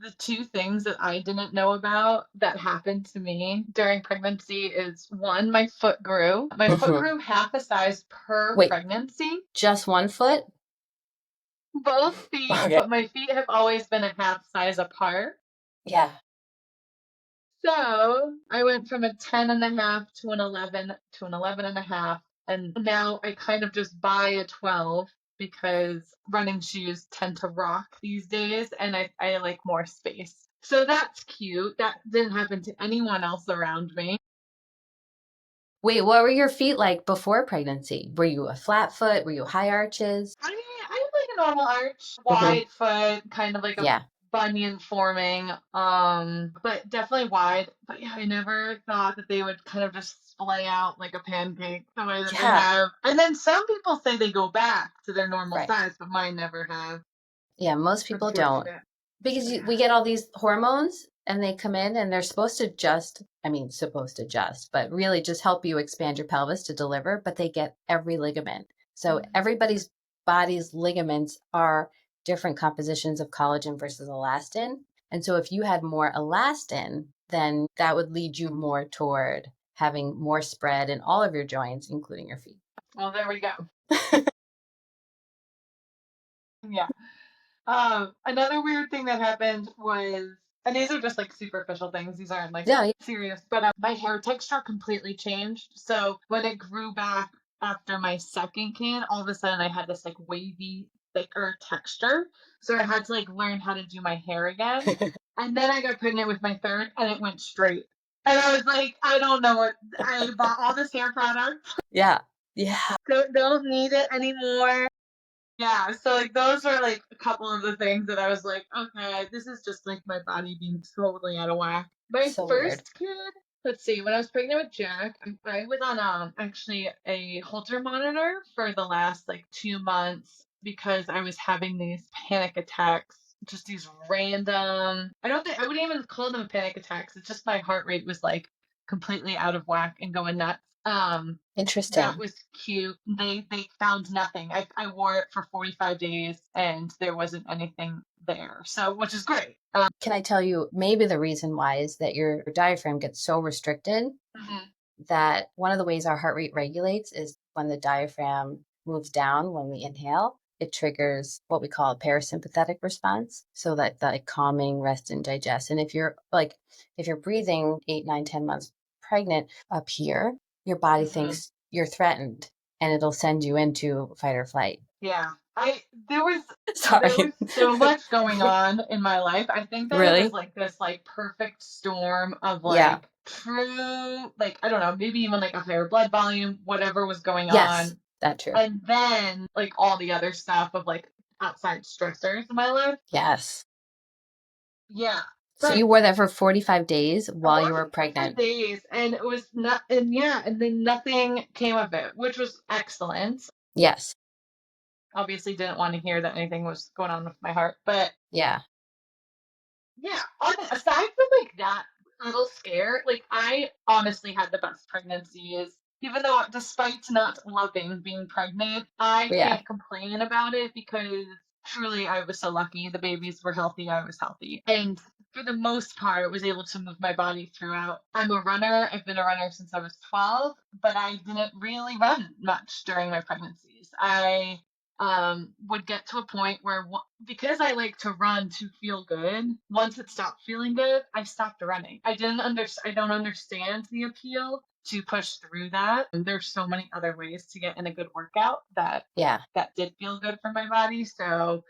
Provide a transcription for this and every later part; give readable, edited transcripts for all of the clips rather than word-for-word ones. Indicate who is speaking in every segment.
Speaker 1: the two things that I didn't know about that happened to me during pregnancy is one, my foot grew. My foot
Speaker 2: Mhm.
Speaker 1: grew half a size per
Speaker 2: Wait,
Speaker 1: pregnancy,
Speaker 2: just one foot?
Speaker 1: both feet,
Speaker 2: Okay.
Speaker 1: but my feet have always been a half size apart.
Speaker 2: Yeah.
Speaker 1: So I went from a 10 and a half to an 11 to an 11 and a half. And now I kind of just buy a 12 because running shoes tend to rock these days and I like more space. So that's cute. That didn't happen to anyone else around me.
Speaker 2: Wait, what were your feet like before pregnancy? Were you a flat foot? Were you high arches?
Speaker 1: I have like a normal arch,
Speaker 2: Hmm.
Speaker 1: wide foot, kind of like a
Speaker 2: Yeah.
Speaker 1: bunion forming, but definitely wide. But yeah, I never thought that they would kind of just splay out like a pancake the way that they
Speaker 2: Yeah.
Speaker 1: have. And then some people say they go back to their normal
Speaker 2: Right.
Speaker 1: size, but mine never have.
Speaker 2: Yeah, most people don't.
Speaker 1: Unfortunate.
Speaker 2: Because
Speaker 1: Yeah.
Speaker 2: we get all these hormones and they come in and they're supposed to just, but really just help you expand your pelvis to deliver, but they get every ligament. So
Speaker 1: Mhm.
Speaker 2: everybody's body's ligaments are different compositions of collagen versus elastin. And so if you had more elastin, then that would lead you more toward having more spread in all of your joints, including your feet.
Speaker 1: Well, there we go. Yeah. Another weird thing that happened was, and these are just like superficial things, these aren't like
Speaker 2: Yeah, yeah.
Speaker 1: serious, but my hair texture completely changed. So when it grew back after my second kid, all of a sudden I had this like wavy, thicker texture. So I had to like learn how to do my hair again. And then I got pregnant with my third and it went straight. And I was like, I don't know what, I bought all this hair product,
Speaker 2: Yeah. Yeah.
Speaker 1: don't need it anymore. Yeah, so like those are like a couple of the things that I was like, okay, this is just like my body being totally out of whack. My
Speaker 2: So weird.
Speaker 1: first kid, let's see, when I was pregnant with Jack, I was on actually a Holter monitor for the last like 2 months because I was having these panic attacks, just these random. I don't think I wouldn't even call them panic attacks. It's just my heart rate was like completely out of whack and going nuts. That
Speaker 2: Interesting.
Speaker 1: was cute. They found nothing. I wore it for 45 days and there wasn't anything there. So, which is great.
Speaker 2: Can I tell you, maybe the reason why is that your diaphragm gets so restricted
Speaker 1: Mhm.
Speaker 2: that one of the ways our heart rate regulates is when the diaphragm moves down when we inhale, it triggers what we call a parasympathetic response. So that the calming, rest, and digest. And if you're breathing 8, 9, 10 months pregnant up here, your body
Speaker 1: Mhm.
Speaker 2: thinks you're threatened and it'll send you into fight or flight.
Speaker 1: Yeah. I there was
Speaker 2: Sorry.
Speaker 1: so much going on in my life. I think that it was
Speaker 2: Really?
Speaker 1: like this like perfect storm of
Speaker 2: Yeah.
Speaker 1: like true like I don't know, maybe even like a higher blood volume, whatever was going
Speaker 2: Yes,
Speaker 1: on.
Speaker 2: that's true.
Speaker 1: And then like all the other stuff of like outside stressors in my life.
Speaker 2: Yes.
Speaker 1: Yeah.
Speaker 2: So
Speaker 1: But
Speaker 2: you wore that for 45 days
Speaker 1: I
Speaker 2: while you
Speaker 1: worked
Speaker 2: were
Speaker 1: for 45
Speaker 2: pregnant.
Speaker 1: days and it was not, and yeah, and then nothing came of it, which was excellent.
Speaker 2: Yes.
Speaker 1: Obviously, didn't want to hear that anything was going on with my heart, but
Speaker 2: Yeah.
Speaker 1: yeah, aside from like that little scare, like I honestly had the best pregnancies. Even though, despite not loving being pregnant, I
Speaker 2: Yeah.
Speaker 1: can't complain about it because truly I was so lucky. The babies were healthy, I was healthy. And for the most part, was able to move my body throughout. I'm a runner. I've been a runner since I was 12, but I didn't really run much during my pregnancies. I would get to a point where because I like to run to feel good, once it stopped feeling good, I stopped running. I don't understand the appeal to push through that. And there's so many other ways to get in a good workout
Speaker 2: Yeah.
Speaker 1: that did feel good for my body. So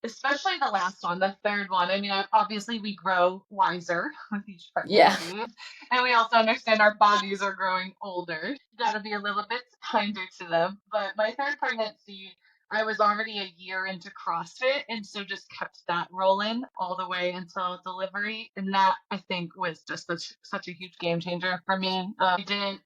Speaker 1: especially the last one, the third one. I mean, obviously we grow wiser with each
Speaker 2: Yeah.
Speaker 1: pregnancy, and we also understand our bodies are growing older. You got to be a little bit kinder to them. But my third pregnancy, I was already a year into CrossFit, and so just kept that rolling all the way until delivery, and that I think was just such a huge game changer for me. I didn't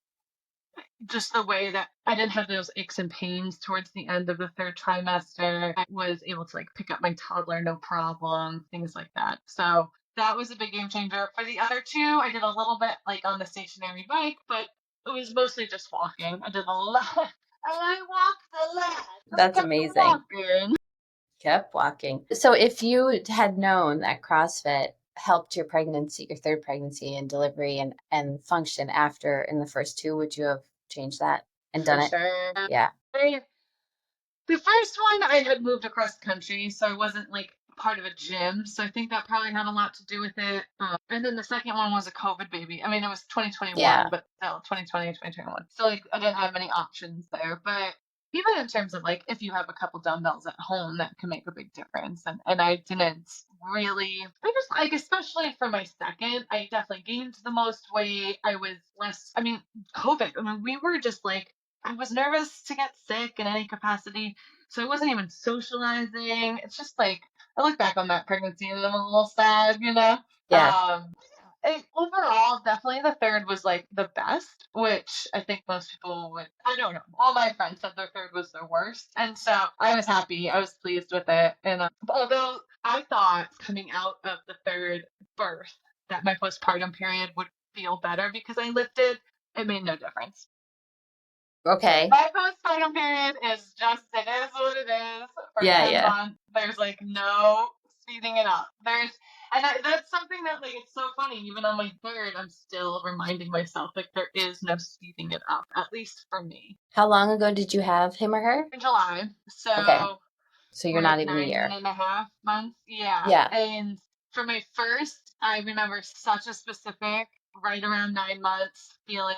Speaker 1: just the way that I didn't have those aches and pains towards the end of the third trimester. I was able to like pick up my toddler no problem, things like that. So that was a big game changer. For the other two, I did a little bit like on the stationary bike, but it was mostly just walking. I did a lot. And I walked a lot. I
Speaker 2: That's
Speaker 1: kept
Speaker 2: amazing.
Speaker 1: walking.
Speaker 2: Kept walking. So if you had known that CrossFit helped your pregnancy, your third pregnancy and delivery and function after in the first two, would you have changed that and done
Speaker 1: For
Speaker 2: it?
Speaker 1: sure.
Speaker 2: Yeah.
Speaker 1: The first one I had moved across the country, so I wasn't like part of a gym. So I think that probably had a lot to do with it. And then the second one was a COVID baby. I mean, it was 2021,
Speaker 2: Yeah.
Speaker 1: but no, 2020 and 2021. So like I didn't have many options there. But even in terms of like if you have a couple dumbbells at home, that can make a big difference. And I didn't really, I just like, especially for my second, I definitely gained the most weight. I was less, I mean, COVID, I mean, we were just like, I was nervous to get sick in any capacity, so I wasn't even socializing. It's just like I look back on that pregnancy and I'm a little sad, you know.
Speaker 2: Yeah.
Speaker 1: Overall, definitely the third was like the best, which I think most people would. I don't know. All my friends said their third was their worst, and so I was happy. I was pleased with it. And although I thought coming out of the third birth that my postpartum period would feel better because I lifted, it made no difference.
Speaker 2: Okay.
Speaker 1: My postpartum period is just, it is what it is. For
Speaker 2: Yeah,
Speaker 1: 10
Speaker 2: yeah.
Speaker 1: months, there's like no speeding it up. That's something that, like, it's so funny. Even on my third, I'm still reminding myself, like, there is no speeding it up, at least for me.
Speaker 2: How long ago did you have him or her?
Speaker 1: In July,
Speaker 2: Okay.
Speaker 1: so
Speaker 2: So you're
Speaker 1: we're
Speaker 2: not
Speaker 1: at
Speaker 2: even a
Speaker 1: nine
Speaker 2: year.
Speaker 1: and a half months. Yeah.
Speaker 2: Yeah.
Speaker 1: And for my first, I remember such a specific, right around 9 months, feeling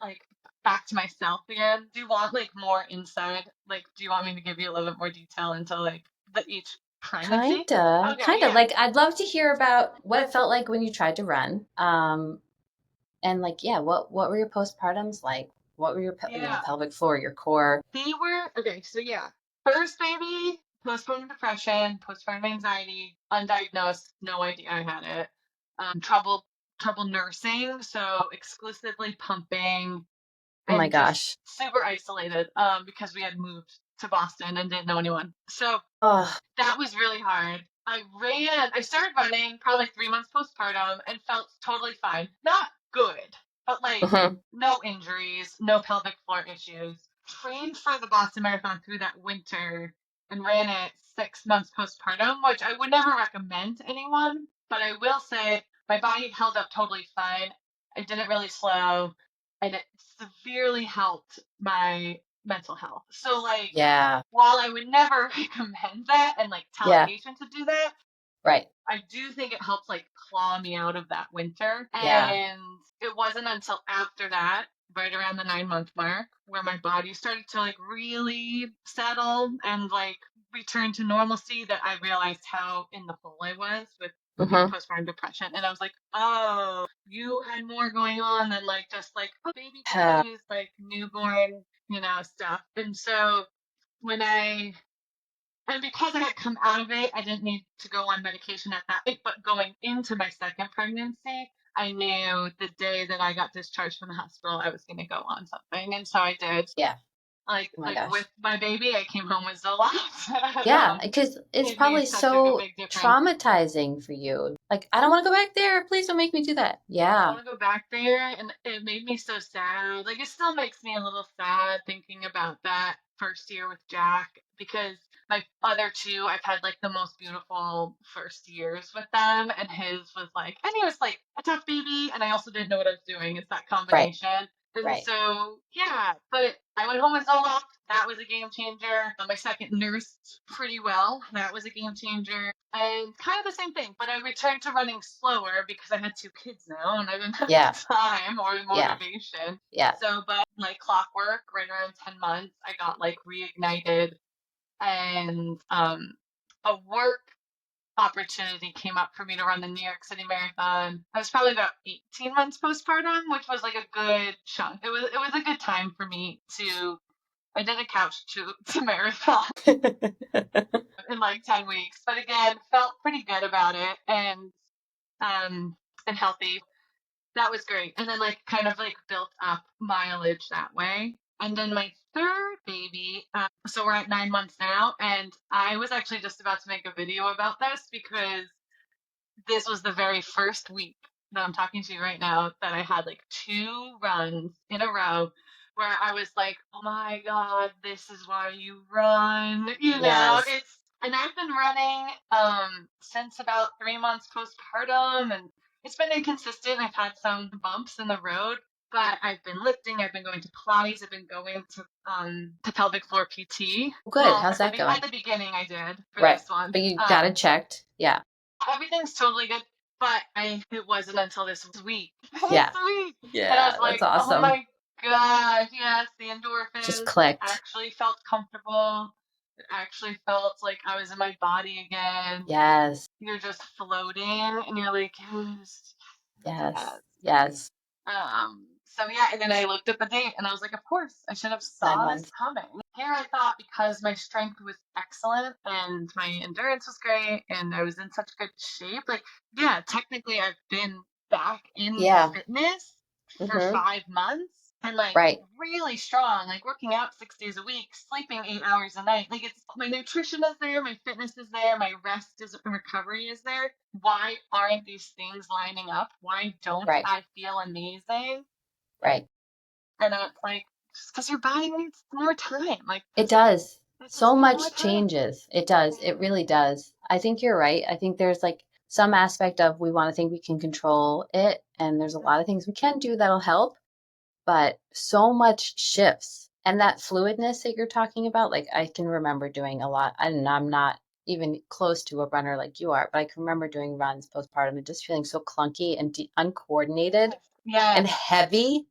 Speaker 1: like back to myself again. Do you want like more insight? Like, do you want me to give you a little bit more detail into like each pregnancy?
Speaker 2: Kinda.
Speaker 1: Okay,
Speaker 2: Kinda.
Speaker 1: yeah.
Speaker 2: Like I'd love to hear about what it felt like when you tried to run. And like, yeah, what were your postpartums like? What were your
Speaker 1: Yeah.
Speaker 2: pelvic floor, your core?
Speaker 1: They were okay, so yeah. First baby, postpartum depression, postpartum anxiety, undiagnosed, no idea I had it. Trouble nursing, so exclusively pumping
Speaker 2: Oh my
Speaker 1: and just
Speaker 2: gosh.
Speaker 1: super isolated because we had moved to Boston and didn't know anyone. So
Speaker 2: Oh,
Speaker 1: that was really hard. I started running probably 3 months postpartum and felt totally fine. Not good, but like
Speaker 2: mhm.
Speaker 1: no injuries, no pelvic floor issues. Trained for the Boston Marathon through that winter and ran it 6 months postpartum, which I would never recommend to anyone, but I will say my body held up totally fine. I didn't really slow, and it severely helped my mental health. So, like,
Speaker 2: Yeah.
Speaker 1: while I would never recommend that and like tell a
Speaker 2: Yeah.
Speaker 1: patient to do that,
Speaker 2: Right.
Speaker 1: I do think it helps like claw me out of that winter.
Speaker 2: Yeah.
Speaker 1: And it wasn't until after that, right around the 9 month mark, where my body started to like really settle and like return to normalcy that I realized how in the hole I was with my
Speaker 2: Hmm.
Speaker 1: postpartum depression. And I was like, oh, you had more going on than like just like baby blues, like newborn, stuff. And so when and because I had come out of it, I didn't need to go on medication at that point. But going into my second pregnancy, I knew the day that I got discharged from the hospital, I was going to go on something. And so I did.
Speaker 2: Yeah.
Speaker 1: Like,
Speaker 2: Oh my
Speaker 1: like with
Speaker 2: gosh.
Speaker 1: my baby, I came home with Zoloft.
Speaker 2: Yeah, because it's
Speaker 1: It made
Speaker 2: probably
Speaker 1: such a
Speaker 2: so
Speaker 1: big difference.
Speaker 2: traumatizing for you. Like, I don't want to go back there. Please don't make me do that.
Speaker 1: I
Speaker 2: Yeah.
Speaker 1: want to go back there, and it made me so sad. Like, it still makes me a little sad thinking about that first year with Jack because my other two, I've had like the most beautiful first years with them, and his was like, and he was like a tough baby, and I also didn't know what I was doing. It's that
Speaker 2: Right.
Speaker 1: combination. And
Speaker 2: Right.
Speaker 1: so, yeah, but I went home with Zoloft. That was a game changer. My second nursed pretty well. That was a game changer. And kind of the same thing, but I returned to running slower because I had two kids now and I didn't have the
Speaker 2: Yeah.
Speaker 1: time or
Speaker 2: Yeah.
Speaker 1: motivation.
Speaker 2: Yeah.
Speaker 1: So, but like clockwork, right around 10 months, I got like reignited and a work opportunity came up for me to run the New York City Marathon. I was probably about 18 months postpartum, which was like a good chunk. It was a good time for me to. I did a couch to marathon in like 10 weeks, but again, felt pretty good about it um and healthy. That was great. And then like kind of like built up mileage that way. And then my third baby, so we're at 9 months now, and I was actually just about to make a video about this because this was the very first week that I'm talking to you right now that I had like two runs in a row where I was like, oh my God, this is why you run.
Speaker 2: Yes.
Speaker 1: It's And I've been running since about 3 months postpartum, and it's been inconsistent. I've had some bumps in the road, but I've been lifting. I've been going to Pilates. I've been going to pelvic floor PT.
Speaker 2: Good.
Speaker 1: Well,
Speaker 2: How's that
Speaker 1: at
Speaker 2: going?
Speaker 1: the beginning I did for
Speaker 2: Right.
Speaker 1: this one.
Speaker 2: But you got it checked. Yeah.
Speaker 1: Everything's totally good, but it wasn't until this week. This
Speaker 2: Yeah.
Speaker 1: week, and I was
Speaker 2: Yeah. That's
Speaker 1: like, oh
Speaker 2: awesome.
Speaker 1: my gosh, yes, the
Speaker 2: Just
Speaker 1: endorphins
Speaker 2: clicked.
Speaker 1: actually felt comfortable. It actually felt like I was in my body again.
Speaker 2: Yes.
Speaker 1: You're just floating, and you're like, yes,
Speaker 2: Yes.
Speaker 1: yes.
Speaker 2: Yes.
Speaker 1: So yeah, and then I looked at the date and I was like, of course, I should have
Speaker 2: Nine
Speaker 1: saw this
Speaker 2: months.
Speaker 1: coming. Here I thought because my strength was excellent and my endurance was great and I was in such good shape, like, yeah, technically I've been back in
Speaker 2: Yeah.
Speaker 1: fitness for
Speaker 2: Mm-hmm.
Speaker 1: 5 months and like
Speaker 2: Right.
Speaker 1: really strong, like working out 6 days a week, sleeping 8 hours a night. Like it's my nutrition is there, my fitness is there, my rest is recovery is there. Why aren't these things lining up? Why don't
Speaker 2: Right.
Speaker 1: I feel amazing?
Speaker 2: Right.
Speaker 1: And it's like, just because your body needs more time. Like,
Speaker 2: It does.
Speaker 1: it
Speaker 2: So
Speaker 1: just needs more
Speaker 2: much
Speaker 1: time.
Speaker 2: changes. It does. It really does. I think you're right. I think there's like some aspect of we want to think we can control it, and there's a lot of things we can do that'll help, but so much shifts. And that fluidness that you're talking about, like I can remember doing a lot, and I'm not even close to a runner like you are, but I can remember doing runs postpartum and just feeling so clunky and uncoordinated and
Speaker 1: Yes,
Speaker 2: heavy,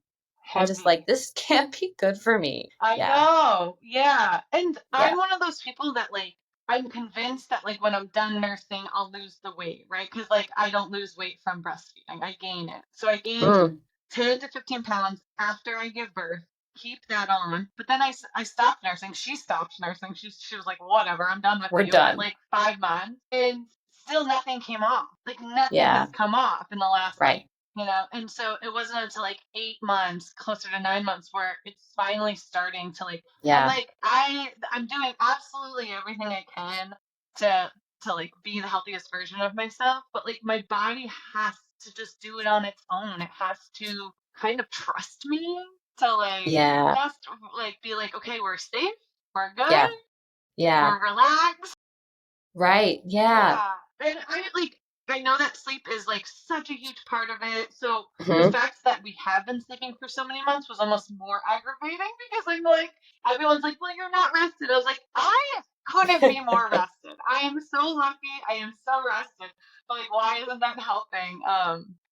Speaker 2: and just like
Speaker 1: heavy.
Speaker 2: this can't be good for me.
Speaker 1: I
Speaker 2: Yeah.
Speaker 1: know. Yeah. And
Speaker 2: Yeah.
Speaker 1: I'm one of those people that like I'm convinced that like when I'm done nursing, I'll lose the weight, right? Because like I don't lose weight from breastfeeding. I gain it. So I gained
Speaker 2: Mm,
Speaker 1: 10 to 15 pounds after I give birth. Keep that on. But then I stopped nursing. She stopped nursing. She was like, whatever, I'm done with
Speaker 2: we're
Speaker 1: you at
Speaker 2: done.
Speaker 1: like 5 months. And still nothing came off. Like nothing has
Speaker 2: Yeah.
Speaker 1: come off in the last
Speaker 2: Right.
Speaker 1: like and so it wasn't until like 8 months, closer to 9 months, where it's finally starting to like, and
Speaker 2: Yeah.
Speaker 1: like I'm doing absolutely everything I can to like be the healthiest version of myself, but like my body has to just do it on its own. It has to kind of trust me to like
Speaker 2: Yeah.
Speaker 1: just like be like, okay, we're safe, we're good,
Speaker 2: Yeah. Yeah.
Speaker 1: we're relaxed.
Speaker 2: Right. Yeah.
Speaker 1: Yeah. And I know that sleep is like such a huge part of it. So the
Speaker 2: Hmm.
Speaker 1: fact that we have been sleeping for so many months was almost more aggravating because I'm like, everyone's like, well, you're not rested. I was like, I couldn't be more rested. I am so lucky. I am so rested. But like, why isn't that helping?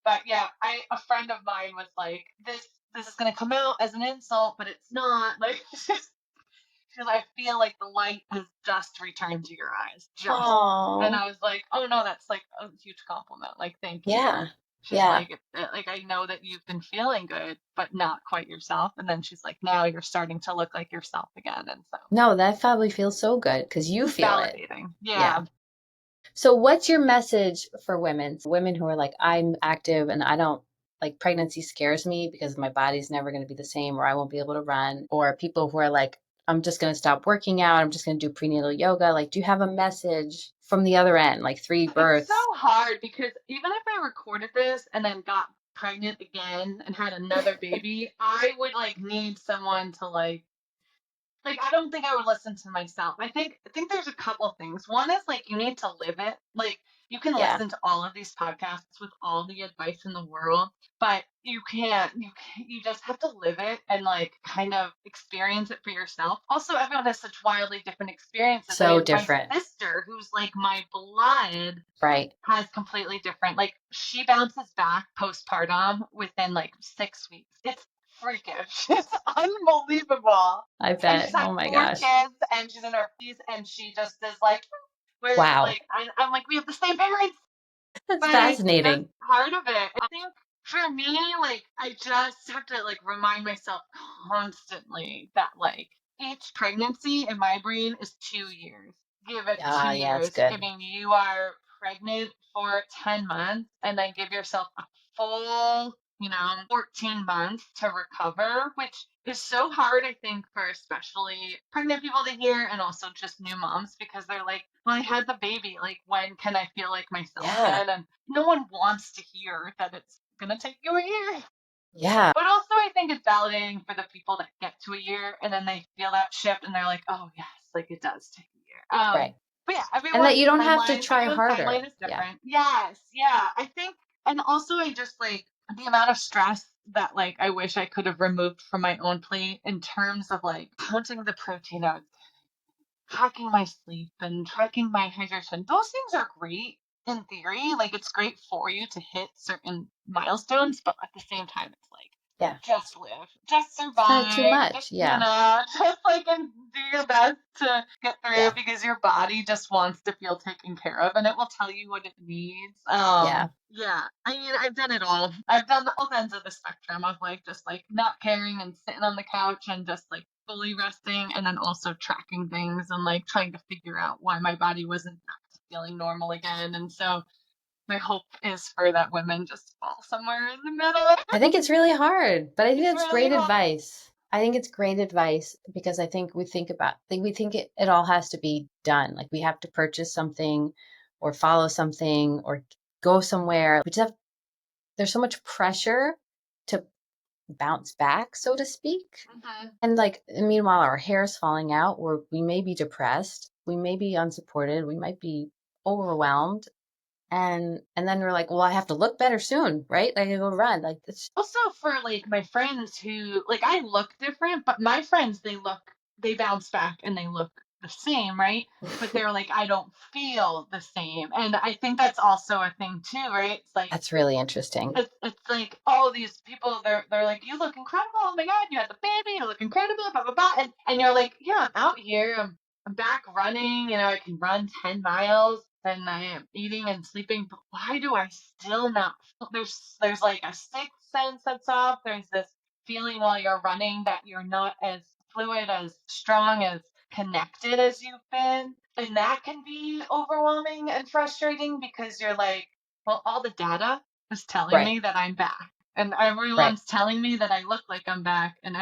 Speaker 1: But yeah, a friend of mine was like, this is gonna come out as an insult, but it's not. Like, it's just because I feel like the light has just returned to your eyes, just. And
Speaker 2: Oh.
Speaker 1: I was like, oh no, that's like a huge compliment. Like, thank you.
Speaker 2: Yeah.
Speaker 1: She's
Speaker 2: Yeah.
Speaker 1: like, like I know that you've been feeling good, but not quite yourself. And then she's like, now you're starting to look like yourself again. And so
Speaker 2: No, that probably feels so good because you
Speaker 1: it's
Speaker 2: feel it.
Speaker 1: validating.
Speaker 2: Yeah.
Speaker 1: Yeah.
Speaker 2: So what's your message for women? Women who are like, I'm active and I don't like pregnancy scares me because my body's never going to be the same or I won't be able to run. Or people who are like, I'm just going to stop working out. I'm just going to do prenatal yoga. Like, do you have a message from the other end, like three
Speaker 1: It's so
Speaker 2: births?
Speaker 1: hard because even if I recorded this and then got pregnant again and had another baby, I would like need someone to like I don't think I would listen to myself. I think there's a couple things. One is like you need to live it. Like you can
Speaker 2: Yeah.
Speaker 1: listen to all of these podcasts with all the advice in the world, but you just have to live it and like kind of experience it for yourself. Also, everyone has such wildly different experiences. I
Speaker 2: So
Speaker 1: mean, my
Speaker 2: different.
Speaker 1: sister, who's like my blood,
Speaker 2: Right.
Speaker 1: has completely different. Like she bounces back postpartum within like 6 weeks. It's freakish. It's unbelievable.
Speaker 2: I
Speaker 1: And she's
Speaker 2: bet.
Speaker 1: had
Speaker 2: Oh my
Speaker 1: four
Speaker 2: gosh.
Speaker 1: kids, and she's in her 50s, and she just is like, we're
Speaker 2: Wow.
Speaker 1: like, I'm like, we have the same parents,
Speaker 2: That's
Speaker 1: but it's just
Speaker 2: fascinating.
Speaker 1: part of it. I think for me, like, I just have to like remind myself constantly that like each pregnancy in my brain is 2 years. Give it two
Speaker 2: Yeah. Yeah. It's
Speaker 1: years. I
Speaker 2: good.
Speaker 1: mean, you are pregnant for 10 months and then give yourself a full, 14 months to recover, which is so hard, I think, for especially pregnant people to hear and also just new moms because they're like, well, I had the baby. Like, when can I feel like myself
Speaker 2: Yeah.
Speaker 1: again? And no one wants to hear that it's going to take you a year.
Speaker 2: Yeah.
Speaker 1: But also, I think it's validating for the people that get to a year and then they feel that shift and they're like, oh, yes, like it does take a year.
Speaker 2: Right.
Speaker 1: But yeah,
Speaker 2: And that
Speaker 1: everyone's
Speaker 2: you don't have to try
Speaker 1: timeline
Speaker 2: harder.
Speaker 1: is
Speaker 2: Yeah.
Speaker 1: different. Yes, yeah. I think, and also I just like the amount of stress that like I wish I could have removed from my own plate in terms of like counting the protein I was tracking my sleep and tracking my hydration. Those things are great in theory. Like it's great for you to hit certain milestones, but at the same time, it's like
Speaker 2: Yeah.
Speaker 1: just live, just
Speaker 2: It's kind of too
Speaker 1: survive, just
Speaker 2: much. Yeah.
Speaker 1: just like and do your best to get through
Speaker 2: Yeah.
Speaker 1: because your body just wants to feel taken care of and it will tell you what it needs.
Speaker 2: Yeah.
Speaker 1: Yeah, I mean, I've done it all. I've done both ends of the spectrum of like just like not caring and sitting on the couch and just like fully resting and then also tracking things and like trying to figure out why my body wasn't back to feeling normal again. And so my hope is for that women just fall somewhere in the middle.
Speaker 2: I think it's really hard, but I think
Speaker 1: It's
Speaker 2: that's
Speaker 1: really
Speaker 2: great
Speaker 1: hard.
Speaker 2: advice. I think it's great advice because I think we think it all has to be done. Like we have to purchase something or follow something or go somewhere. There's so much pressure to bounce back, so to speak.
Speaker 1: Mhm.
Speaker 2: And like, meanwhile, our hair's falling out, or we may be depressed, we may be unsupported, we might be overwhelmed. And then we're like, well, I have to look better soon, right? I gotta go run. Like this.
Speaker 1: Also for like my friends who like I look different, but my friends they bounce back and they look the same, right? But they're like I don't feel the same. And I think that's also a thing too, right? It's like
Speaker 2: That's really interesting.
Speaker 1: it's like all these people they're like you look incredible, oh my god, you had the baby, you look incredible, blah blah blah, and you're like yeah, I'm out here, I'm back running, I can run 10 miles and I am eating and sleeping, but why do I still not feel there's like a sixth sense that's off. There's this feeling while you're running that you're not as fluid, as strong, as connected as you've been, and that can be overwhelming and frustrating because you're like well, all the data is telling
Speaker 2: Right.
Speaker 1: me that I'm back. And
Speaker 2: Right.
Speaker 1: everyone's telling me that I look like I'm back and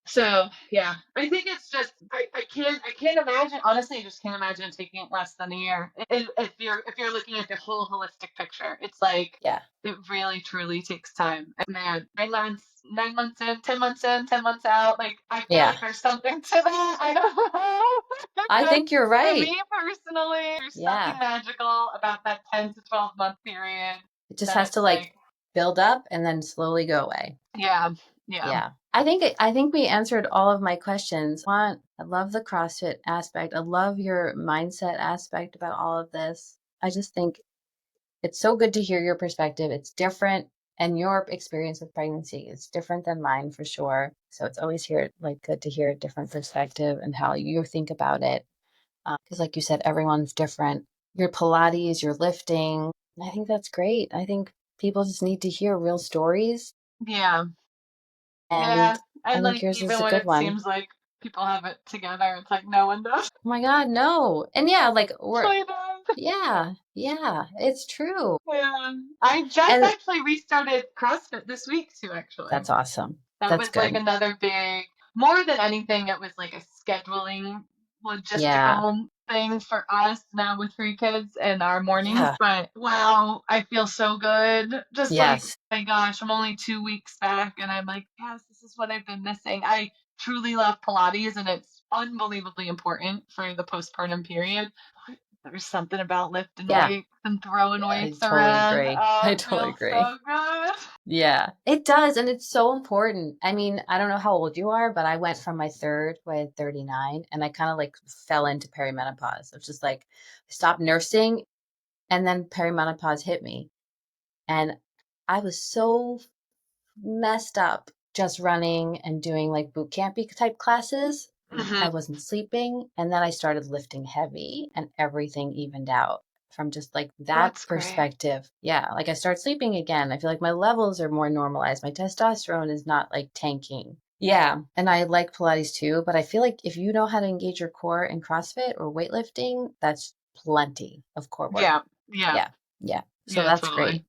Speaker 1: so yeah. I think it's just I can't imagine honestly I just can't imagine taking it less than a year. If you're looking at the whole holistic picture. It's like
Speaker 2: Yeah.
Speaker 1: it really truly takes time. And man, 9 months, 9 months in, 10 months in, 10 months out, like I feel
Speaker 2: Yeah.
Speaker 1: like there's something to that. I don't know.
Speaker 2: I
Speaker 1: Just
Speaker 2: think you're
Speaker 1: for
Speaker 2: right.
Speaker 1: me personally, there's something
Speaker 2: Yeah.
Speaker 1: magical about that 10 to 12 month period
Speaker 2: It just
Speaker 1: that
Speaker 2: has to
Speaker 1: it's
Speaker 2: like
Speaker 1: like,
Speaker 2: build up and then slowly go away.
Speaker 1: yeah, yeah,
Speaker 2: Yeah. I think we answered all of my questions. I love the CrossFit aspect. I love your mindset aspect about all of this. I just think it's so good to hear your perspective. It's different and your experience with pregnancy is different than mine for sure. So it's always good to hear a different perspective and how you think about it. Because like you said, everyone's different. Your Pilates, your lifting. I think that's great. I think people just need to hear real stories.
Speaker 1: yeah, yeah.
Speaker 2: And I
Speaker 1: And
Speaker 2: think
Speaker 1: like,
Speaker 2: yours is
Speaker 1: even
Speaker 2: a
Speaker 1: when
Speaker 2: good
Speaker 1: it
Speaker 2: one.
Speaker 1: seems like people have it together, it's like no one does.
Speaker 2: Oh my God, no. And yeah, like
Speaker 1: Actually does.
Speaker 2: yeah, it's true.
Speaker 1: Yeah. I just
Speaker 2: And
Speaker 1: actually restarted CrossFit this week too, actually.
Speaker 2: that's awesome.
Speaker 1: That
Speaker 2: That's
Speaker 1: was like
Speaker 2: good.
Speaker 1: another big, more than anything, it was like a scheduling
Speaker 2: Yeah.
Speaker 1: logistical thing for us now with 3 kids and our mornings.
Speaker 2: Yeah.
Speaker 1: But wow, I feel so good. Just like,
Speaker 2: Yes.
Speaker 1: my gosh, I'm only 2 weeks back and I'm like, yes, this is what I've been missing. I truly love Pilates and it's unbelievably important for the postpartum period. There's something about lifting
Speaker 2: Yeah.
Speaker 1: weights and throwing
Speaker 2: I
Speaker 1: weights
Speaker 2: totally
Speaker 1: around.
Speaker 2: agree.
Speaker 1: Oh,
Speaker 2: I
Speaker 1: it
Speaker 2: totally
Speaker 1: feels
Speaker 2: agree.
Speaker 1: so good.
Speaker 2: Yeah, it does. And it's so important. I mean, I don't know how old you are, but I went from my third when 39 and I kind of like fell into perimenopause. It's just like I stopped nursing and then perimenopause hit me. And I was so messed up just running and doing like boot campy type classes. I
Speaker 1: Mhm.
Speaker 2: wasn't sleeping. And then I started lifting heavy and everything evened out from just like that
Speaker 1: That's great.
Speaker 2: perspective. Yeah. Like I start sleeping again. I feel like my levels are more normalized. My testosterone is not like tanking. Yeah. And I like Pilates too. But I feel like if you know how to engage your core in CrossFit or weightlifting, that's plenty of core work.
Speaker 1: Yeah, yeah,
Speaker 2: Yeah. Yeah. So
Speaker 1: yeah,
Speaker 2: that's
Speaker 1: totally.
Speaker 2: great.